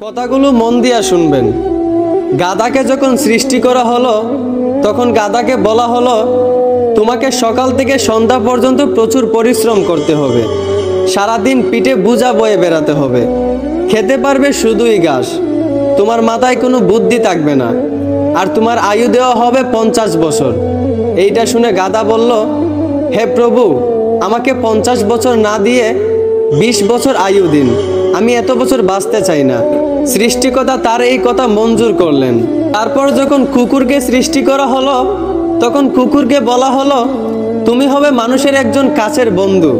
কথাগুলো মন দিয়া শুনবেন। গাধাকে যখন সৃষ্টি করা হলো তখন গাধাকে বলা হলো তোমাকে সকাল থেকে সন্ধ্যা পর্যন্ত প্রচুর পরিশ্রম করতে হবে, সারাদিন পিঠে বোঝা বয়ে বেড়াতে হবে, খেতে পারবে শুধুই ঘাস, তোমার মাথায় কোনো বুদ্ধি থাকবে না, আর তোমার আয়ু দেওয়া হবে 50 বছর। এইটা শুনে গাধা বলল, হে প্রভু, আমাকে 50 বছর না দিয়ে 20 বছর আয়ু দিন, আমি এত বছর বাঁচতে চাই না। সৃষ্টিকর্তা তার এই কথা মঞ্জুর করলেন। তারপর যখন কুকুরকে সৃষ্টি করা হলো তখন কুকুরকে বলা হলো তুমি হবে মানুষের একজন কাছের বন্ধু,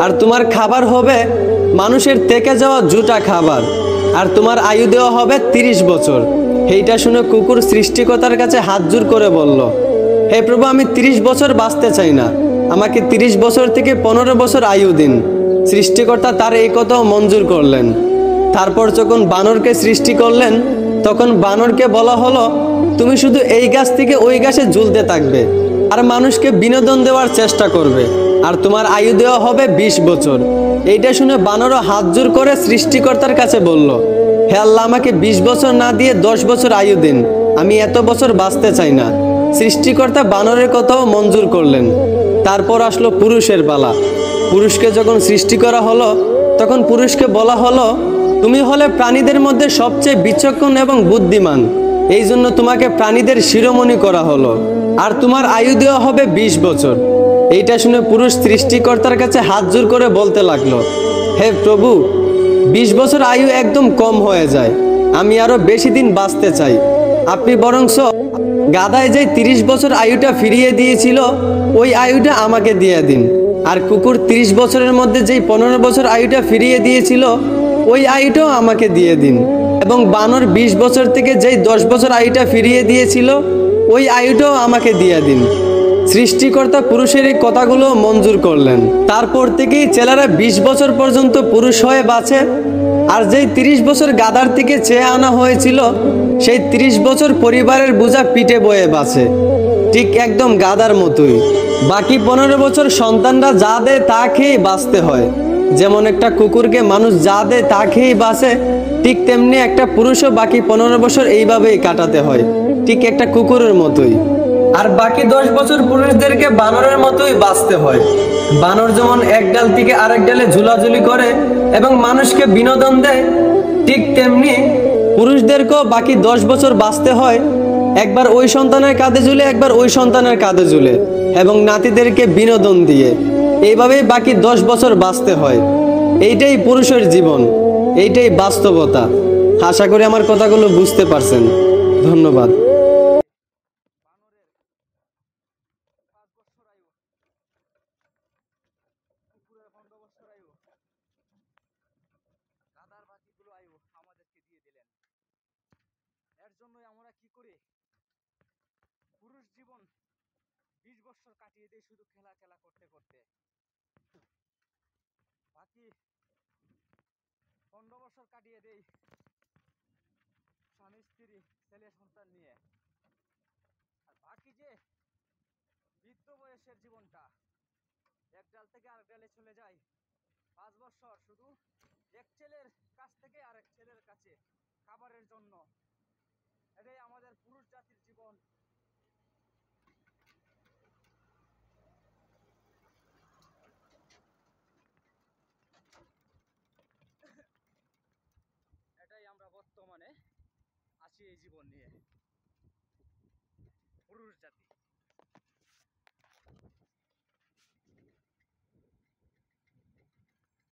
আর তোমার খাবার হবে মানুষের থেকে যাওয়া জুটা খাবার, আর তোমার আয়ু দেওয়া হবে 30 বছর। এইটা শুনে কুকুর সৃষ্টিকর্তার কাছে হাত জোর করে বলল, হে প্রভু, আমি 30 বছর বাঁচতে চাই না, আমাকে 30 বছর থেকে 15 বছর আয়ু দিন। সৃষ্টিকর্তা তার এই কথাও মঞ্জুর করলেন। তারপর যখন বানরকে সৃষ্টি করলেন তখন বানরকে বলা হলো তুমি শুধু এই গাছ থেকে ওই গাছে ঝুলতে থাকবে আর মানুষকে বিনোদন দেওয়ার চেষ্টা করবে, আর তোমার আয়ু দেওয়া হবে 20 বছর। এইটা শুনে বানরও হাত জোর করে সৃষ্টিকর্তার কাছে বলল, হে আল্লাহ, আমাকে 20 বছর না দিয়ে 10 বছর আয়ু দিন, আমি এত বছর বাঁচতে চাই না। সৃষ্টিকর্তা বানরের কথাও মঞ্জুর করলেন। তারপর আসলো পুরুষের পালা। পুরুষকে যখন সৃষ্টি করা হলো তখন পুরুষকে বলা হলো তুমি হলে প্রাণীদের মধ্যে সবচেয়ে বিচক্ষণ এবং বুদ্ধিমান, এই জন্য তোমাকে প্রাণীদের শিরোমণি করা হলো, আর তোমার আয়ু দেওয়া হবে 20 বছর। এইটা শুনে পুরুষ সৃষ্টিকর্তার কাছে হাত জোর করে বলতে লাগলো, হে প্রভু, 20 বছর আয়ু একদম কম হয়ে যায়, আমি আরো বেশি দিন বাঁচতে চাই, আপনি বরংস গাধায় যে 30 বছর আয়ুটা ফিরিয়ে দিয়েছিল ওই আয়ুটা আমাকে দিয়ে দিন, আর কুকুর 30 বছরের মধ্যে যেই 15 বছর আয়ুটা ফিরিয়ে দিয়েছিল ওই আয়ুটাও আমাকে দিয়ে দিন, এবং বানর 20 বছর থেকে যেই 10 বছর আয়ুটা ফিরিয়ে দিয়েছিল ওই আয়ুটাও আমাকে দিয়ে দিন। সৃষ্টিকর্তা পুরুষের এই কথাগুলো মঞ্জুর করলেন। তারপর থেকেই ছেলেরা 20 বছর পর্যন্ত পুরুষ হয়ে বাঁচে, আর যেই 30 বছর গাধার থেকে চেয়ে আনা হয়েছিল সেই 30 বছর পরিবারের বোঝা পিঠে বয়ে বাঁচে, ঠিক একদম গাধার মতোই। বাকি 15 বছর সন্তানরা যা দেয় তা খেয়েই বাঁচতে হয়। যেমন একটা কুকুরকে মানুষ যা দেয় তা খেয়েই বাঁচে, ঠিক তেমনি একটা পুরুষও বাকি 15 বছর এইভাবেই কাটাতে হয়, ঠিক একটা কুকুরের মতোই। আর বাকি 10 বছর পুরুষদেরকে বানরের মতোই বাঁচতে হয়। বানর যেমন এক ডাল থেকে আরেক ডালে ঝুলাঝুলি করে এবং মানুষকে বিনোদন দেয়, ঠিক তেমনি পুরুষদেরকেও বাকি 10 বছর বাঁচতে হয়, একবার ওই সন্তানের কাঁধে ঝুলে একবার ওই সন্তানের কাঁধে ঝুলে, এবং নাতিদেরকে বিনোদন দিয়ে এইভাবেই বাকি 10 বছর বাঁচতে হয়। এইটাই পুরুষের জীবন, এইটাই বাস্তবতা। আশা করি আমার কথাগুলো বুঝতে পারছেন। ধন্যবাদ। কুকুরের 15 বছর আয়ু, গাধার বাকিগুলো আয়ু আমাদেরকে দিয়ে দিলেন। এর জন্যই আমরা কি করি, পুরুষ জীবন 20 বছর কাটিয়ে দেই শুধু খেলা খেলা করতে করতে, বাকি 15 বছর কাটিয়ে দেই স্বামী স্ত্রী ছেলে সন্তান নিয়ে। আর বাকি যে বৃদ্ধ বয়সের জীবনটা, এক ডাল থেকে আরেক ডালে চলে যায়, 5 বছর শুধু এক ছেলের কাছ থেকে আরেক ছেলের কাছে খাবারের জন্য। এটাই আমাদের পুরুষ জাতির জীবন। এটাই আমরা বর্তমানে আছি এই জীবন নিয়ে, পুরুষ জাতি।